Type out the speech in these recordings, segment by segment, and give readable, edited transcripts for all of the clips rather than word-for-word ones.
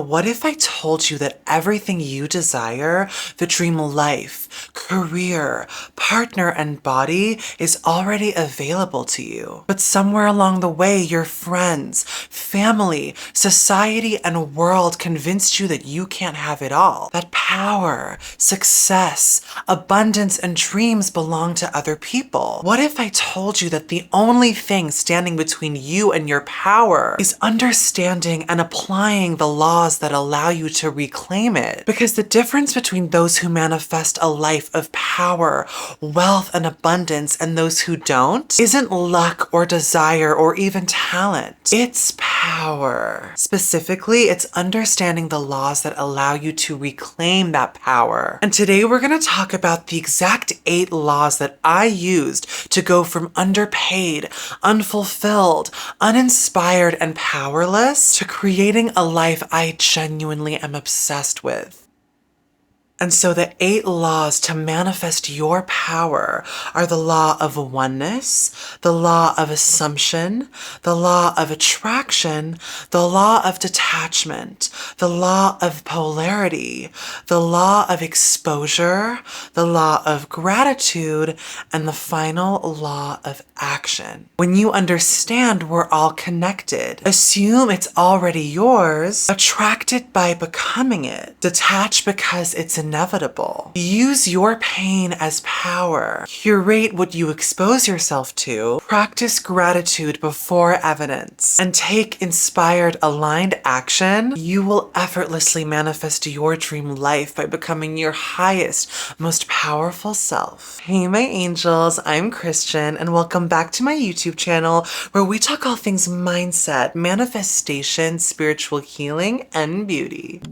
What if I told you that everything you desire, the dream life, career, partner, and body is already available to you? But somewhere along the way, your friends, family, society, and world convinced you that you can't have it all. That power, success, abundance, and dreams belong to other people. What if I told you that the only thing standing between you and your power is understanding and applying the laws that allow you to reclaim it? Because the difference between those who manifest a life of power, wealth, and abundance and those who don't isn't luck or desire or even talent. It's power. Specifically, it's understanding the laws that allow you to reclaim that power. And today we're going to talk about the exact 8 laws that I used to go from underpaid, unfulfilled, uninspired, and powerless to creating a life I genuinely am obsessed with. And so the 8 laws to manifest your power are the law of oneness, the law of assumption, the law of attraction, the law of detachment, the law of polarity, the law of exposure, the law of gratitude, and the final law of action. When you understand we're all connected, assume it's already yours, attract it by becoming it, detach because it's inevitable. Use your pain as power. Curate what you expose yourself to. Practice gratitude before evidence. And take inspired, aligned action. You will effortlessly manifest your dream life by becoming your highest, most powerful self. Hey, my angels, I'm Christian, and welcome back to my YouTube channel where we talk all things mindset, manifestation, spiritual healing, and beauty.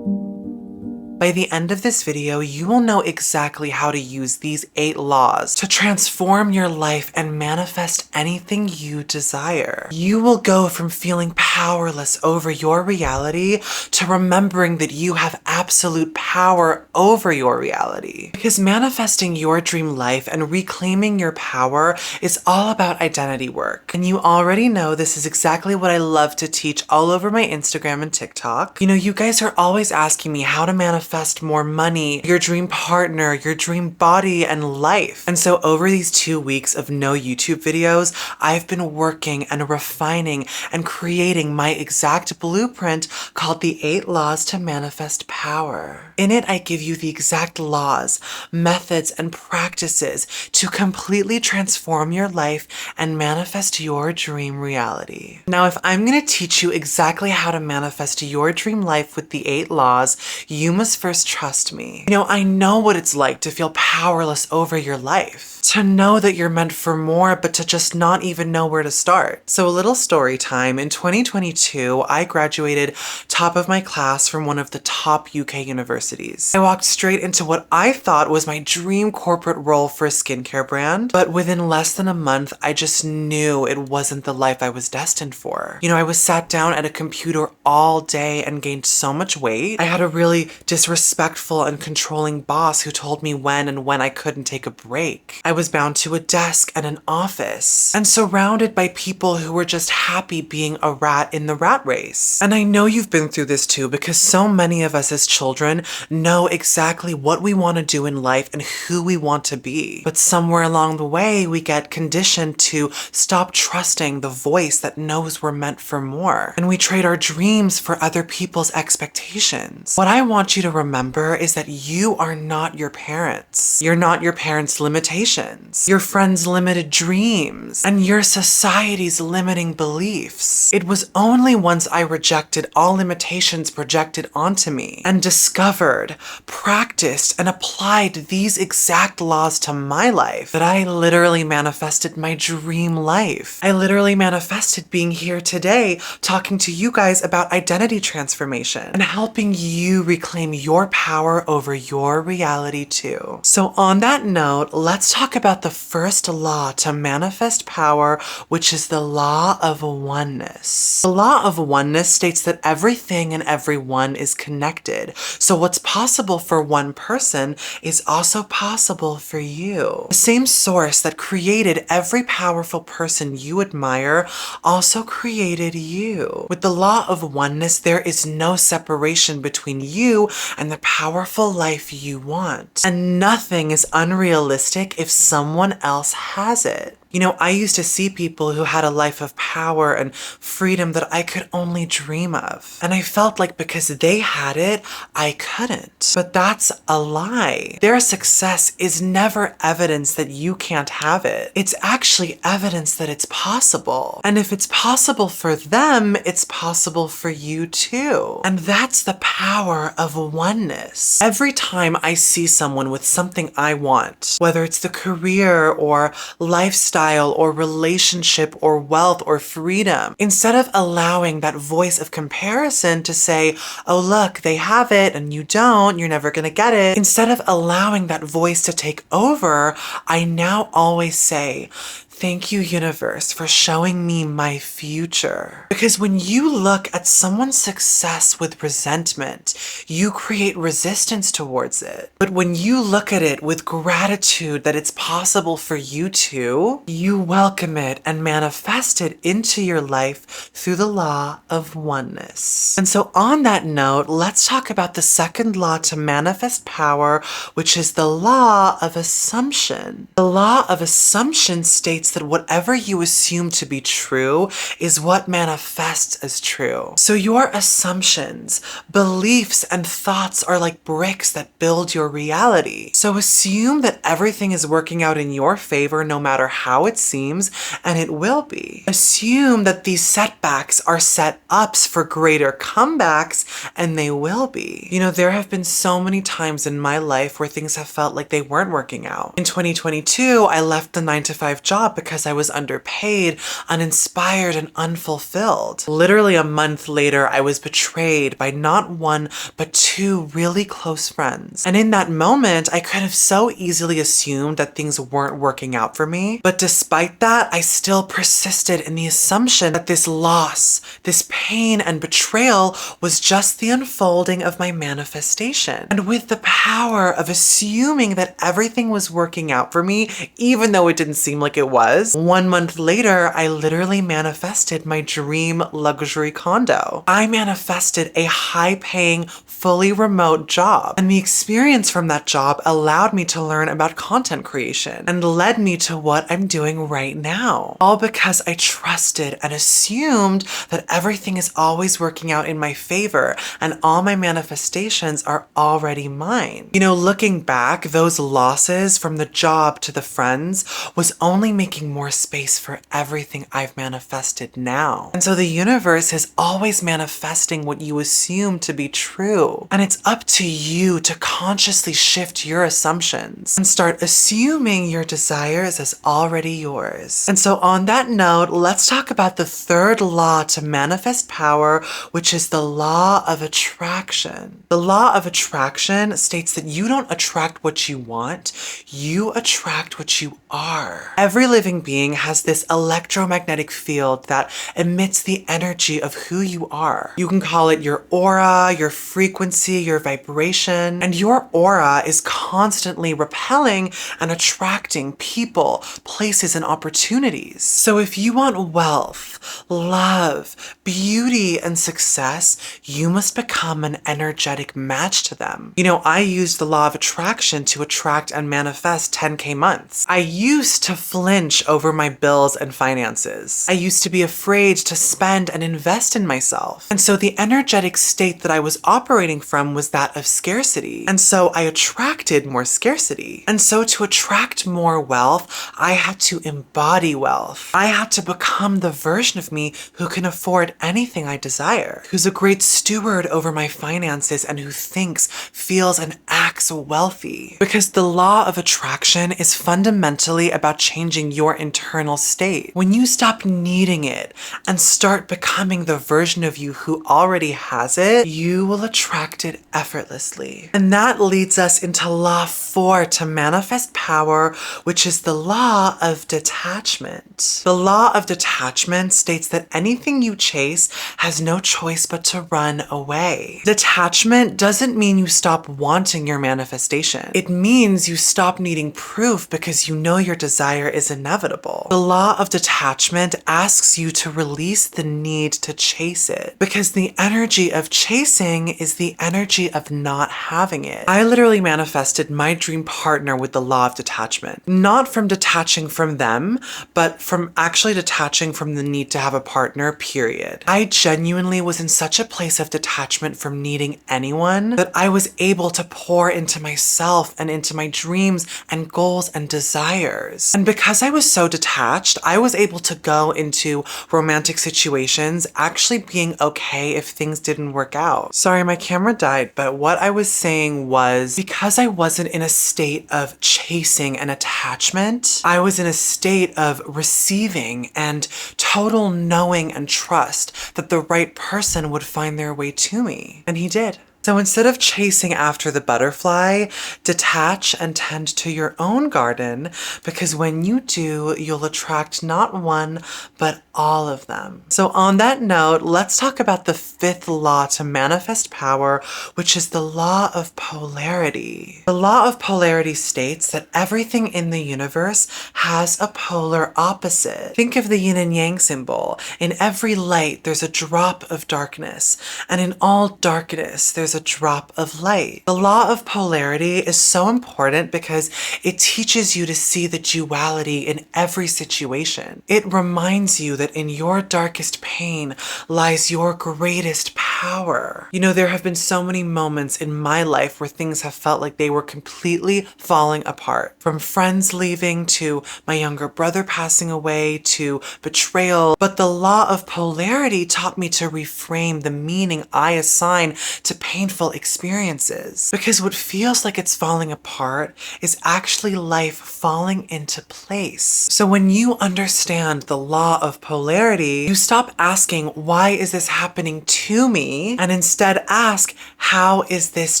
By the end of this video, you will know exactly how to use these 8 laws to transform your life and manifest anything you desire. You will go from feeling powerless over your reality to remembering that you have absolute power over your reality. Because manifesting your dream life and reclaiming your power is all about identity work. And you already know this is exactly what I love to teach all over my Instagram and TikTok. You know, you guys are always asking me how to manifest more money, your dream partner, your dream body, and life. And so over these 2 weeks of no YouTube videos, I've been working and refining and creating my exact blueprint called the 8 Laws to Manifest Power. In it, I give you the exact laws, methods, and practices to completely transform your life and manifest your dream reality. Now, if I'm going to teach you exactly how to manifest your dream life with the 8 laws, you must first trust me. You know, I know what it's like to feel powerless over your life. To know that you're meant for more, but to just not even know where to start. So a little story time. In 2022, I graduated top of my class from one of the top UK universities. I walked straight into what I thought was my dream corporate role for a skincare brand, but within less than a month, I just knew it wasn't the life I was destined for. You know, I was sat down at a computer all day and gained so much weight. I had a really disrespectful and controlling boss who told me when I couldn't take a break. I was bound to a desk and an office and surrounded by people who were just happy being a rat in the rat race. And I know you've been through this too, because so many of us as children know exactly what we want to do in life and who we want to be. But somewhere along the way, we get conditioned to stop trusting the voice that knows we're meant for more. And we trade our dreams for other people's expectations. What I want you to remember is that you are not your parents. You're not your parents' limitations, your friends' limited dreams, and your society's limiting beliefs. It was only once I rejected all limitations projected onto me and discovered, practiced, and applied these exact laws to my life that I literally manifested my dream life. I literally manifested being here today talking to you guys about identity transformation and helping you reclaim your power over your reality too. So on that note, let's talk talk about the first law to manifest power, which is the law of oneness. The law of oneness states that everything and everyone is connected. So what's possible for one person is also possible for you. The same source that created every powerful person you admire also created you. With the law of oneness, there is no separation between you and the powerful life you want. And nothing is unrealistic if someone else has it. You know, I used to see people who had a life of power and freedom that I could only dream of. And I felt like because they had it, I couldn't. But that's a lie. Their success is never evidence that you can't have it. It's actually evidence that it's possible. And if it's possible for them, it's possible for you too. And that's the power of oneness. Every time I see someone with something I want, whether it's the career or lifestyle, or relationship or wealth or freedom, instead of allowing that voice of comparison to say, oh look, they have it and you don't, you're never gonna get it. Instead of allowing that voice to take over, I now always say, thank you, universe, for showing me my future. Because when you look at someone's success with resentment, you create resistance towards it. But when you look at it with gratitude that it's possible for you to, you welcome it and manifest it into your life through the law of oneness. And so on that note, let's talk about the second law to manifest power, which is the law of assumption. The law of assumption states that whatever you assume to be true is what manifests as true. So your assumptions, beliefs, and thoughts are like bricks that build your reality. So assume that everything is working out in your favor no matter how it seems, and it will be. Assume that these setbacks are set-ups for greater comebacks, and they will be. You know, there have been so many times in my life where things have felt like they weren't working out. In 2022, I left the 9-to-5 job because I was underpaid, uninspired, and unfulfilled. Literally a month later, I was betrayed by not one, but two really close friends. And in that moment, I could have so easily assumed that things weren't working out for me. But despite that, I still persisted in the assumption that this loss, this pain and betrayal was just the unfolding of my manifestation. And with the power of assuming that everything was working out for me, even though it didn't seem like it was, 1 month later, I literally manifested my dream luxury condo. I manifested a high-paying, fully remote job. And the experience from that job allowed me to learn about content creation and led me to what I'm doing right now. All because I trusted and assumed that everything is always working out in my favor and all my manifestations are already mine. You know, looking back, those losses from the job to the friends was only making more space for everything I've manifested now. And so the universe is always manifesting what you assume to be true. And it's up to you to consciously shift your assumptions and start assuming your desires as already yours. And so on that note, let's talk about the third law to manifest power, which is the law of attraction. The law of attraction states that you don't attract what you want, you attract what you are. Every living being has this electromagnetic field that emits the energy of who you are. You can call it your aura, your frequency, your vibration, and your aura is constantly repelling and attracting people, places, and opportunities. So if you want wealth, love, beauty, and success, you must become an energetic match to them. You know, I used the law of attraction to attract and manifest 10K months. I used to flinch over my bills and finances. I used to be afraid to spend and invest in myself. And so the energetic state that I was operating from was that of scarcity. And so I attracted more scarcity. And so to attract more wealth, I had to embody wealth. I had to become the version of me who can afford anything I desire, who's a great steward over my finances and who thinks, feels, and acts wealthy. Because the law of attraction is fundamentally about changing your internal state. When you stop needing it and start becoming the version of you who already has it, you will attract it effortlessly. And that leads us into law 4 to manifest power, which is the law of detachment. The law of detachment states that anything you chase has no choice but to run away. Detachment doesn't mean you stop wanting your manifestation. It means you stop needing proof because you know your desire is inevitable. The law of detachment asks you to release the need to chase it, because the energy of chasing is the energy of not having it. I literally manifested my dream partner with the law of detachment. Not from detaching from them, but from actually detaching from the need to have a partner, period. I genuinely was in such a place of detachment from needing anyone that I was able to pour into myself and into my dreams and goals and desires. And because I was so detached, I was able to go into romantic situations actually being okay if things didn't work out. Sorry, my camera died, but what I was saying was, because I wasn't in a state of chasing and attachment, I was in a state of receiving and total knowing and trust that the right person would find their way to me. And he did. So instead of chasing after the butterfly, detach and tend to your own garden, because when you do, you'll attract not one, but all of them. So on that note, let's talk about the 5th law to manifest power, which is the law of polarity. The law of polarity states that everything in the universe has a polar opposite. Think of the yin and yang symbol. In every light, there's a drop of darkness, and in all darkness, there's a drop of light. The law of polarity is so important because it teaches you to see the duality in every situation. It reminds you that in your darkest pain lies your greatest power. You know, there have been so many moments in my life where things have felt like they were completely falling apart. From friends leaving, to my younger brother passing away, to betrayal. But the law of polarity taught me to reframe the meaning I assign to painful experiences. Because what feels like it's falling apart is actually life falling into place. So when you understand the law of polarity, you stop asking, why is this happening to me? And instead ask, how is this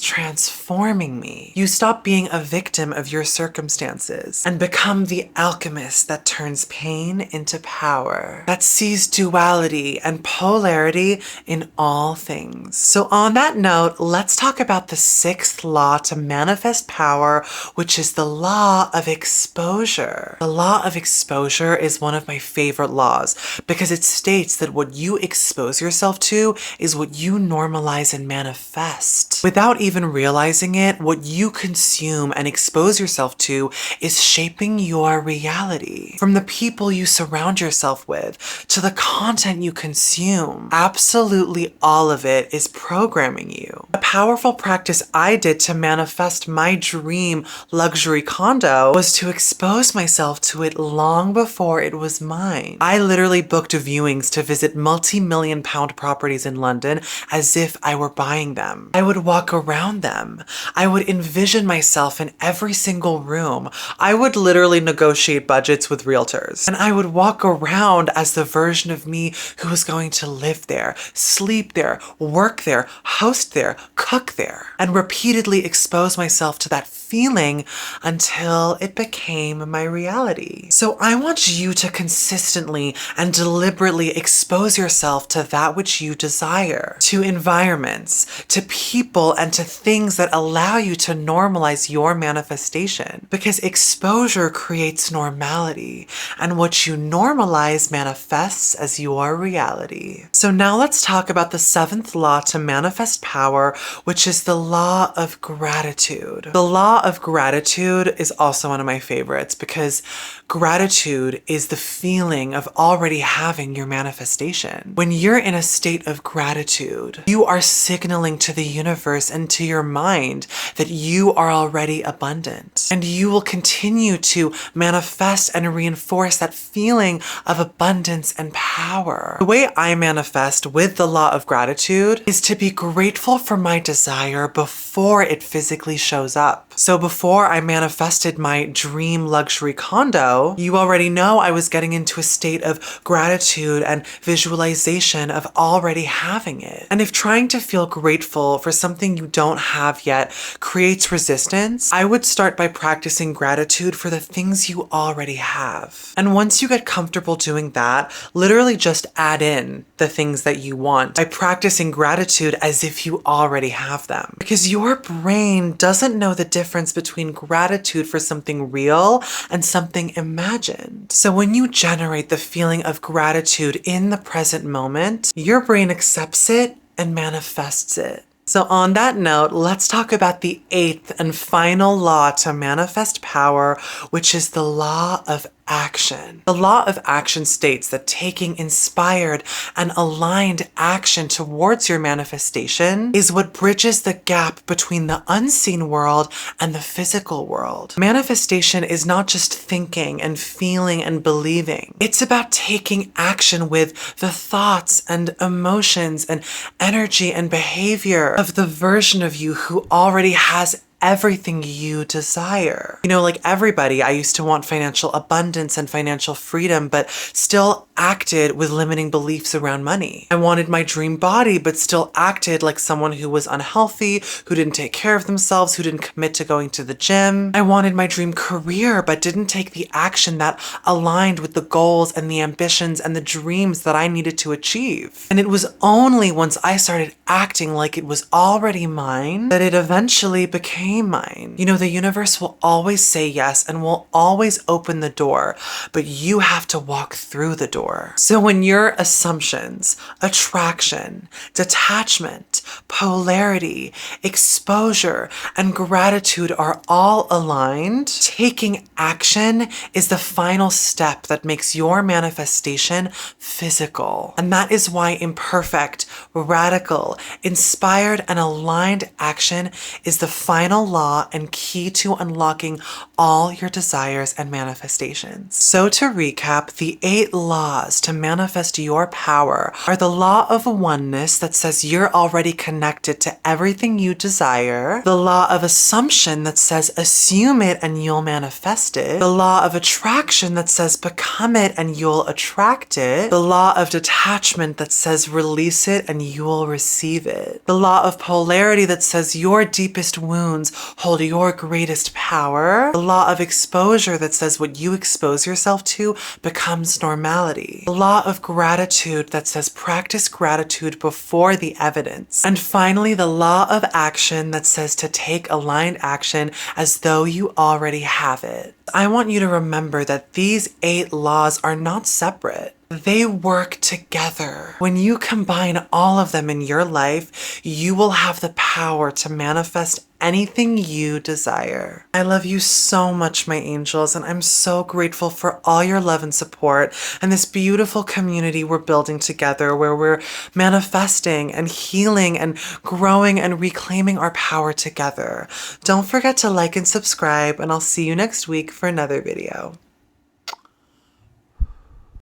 transforming me? You stop being a victim of your circumstances and become the alchemist that turns pain into power, that sees duality and polarity in all things. So on that note, let's talk about the 6th law to manifest power, which is the law of exposure. The law of exposure is one of my favorite laws because it states that what you expose yourself to is what you normalize and manifest. Without even realizing it, what you consume and expose yourself to is shaping your reality. From the people you surround yourself with to the content you consume, absolutely all of it is programming you. A powerful practice I did to manifest my dream luxury condo was to expose myself to it long before it was mine. I literally booked viewings to visit multi-million pound properties in London as if I were buying them. I would walk around them. I would envision myself in every single room. I would literally negotiate budgets with realtors. And I would walk around as the version of me who was going to live there, sleep there, work there, host there, cook there, and repeatedly expose myself to that feeling until it became my reality. So I want you to consistently and deliberately expose yourself to that which you desire, to environments, to people, and to things that allow you to normalize your manifestation. Because exposure creates normality, and what you normalize manifests as your reality. So now let's talk about the 7th law to manifest power, which is the law of gratitude. The law of gratitude is also one of my favorites because gratitude is the feeling of already having your manifestation. When you're in a state of gratitude, gratitude. You are signaling to the universe and to your mind that you are already abundant. And you will continue to manifest and reinforce that feeling of abundance and power. The way I manifest with the law of gratitude is to be grateful for my desire before it physically shows up. So before I manifested my dream luxury condo, you already know I was getting into a state of gratitude and visualization of already having it. And if trying to feel grateful for something you don't have yet creates resistance, I would start by practicing gratitude for the things you already have. And once you get comfortable doing that, literally just add in the things that you want by practicing gratitude as if you already have them. Because your brain doesn't know the difference between gratitude for something real and something imagined. So when you generate the feeling of gratitude in the present moment, your brain accepts it and manifests it. So on that note, let's talk about the 8th and final law to manifest power, which is the law of action. The law of action states that taking inspired and aligned action towards your manifestation is what bridges the gap between the unseen world and the physical world. Manifestation is not just thinking and feeling and believing. It's about taking action with the thoughts and emotions and energy and behavior of the version of you who already has everything you desire. You know, like everybody, I used to want financial abundance and financial freedom, but still acted with limiting beliefs around money. I wanted my dream body, but still acted like someone who was unhealthy, who didn't take care of themselves, who didn't commit to going to the gym. I wanted my dream career, but didn't take the action that aligned with the goals and the ambitions and the dreams that I needed to achieve. And it was only once I started acting like it was already mine that it eventually became mine. You know, the universe will always say yes and will always open the door, but you have to walk through the door. So when your assumptions, attraction, detachment, polarity, exposure, and gratitude are all aligned, taking action is the final step that makes your manifestation physical. And that is why imperfect, radical, inspired, and aligned action is the final law and key to unlocking all your desires and manifestations. So to recap, the 8 laws to manifest your power are the law of oneness that says you're already connected to everything you desire, the law of assumption that says assume it and you'll manifest it, the law of attraction that says become it and you'll attract it, the law of detachment that says release it and you will receive it, the law of polarity that says your deepest wounds hold your greatest power, the law of exposure that says what you expose yourself to becomes normality, the law of gratitude that says practice gratitude before the evidence, and finally the law of action that says to take aligned action as though you already have it. I want you to remember that these 8 laws are not separate. They work together. When you combine all of them in your life, you will have the power to manifest anything you desire. I love you so much, my angels, and I'm so grateful for all your love and support and this beautiful community we're building together where we're manifesting and healing and growing and reclaiming our power together. Don't forget to like and subscribe, and I'll see you next week for another video.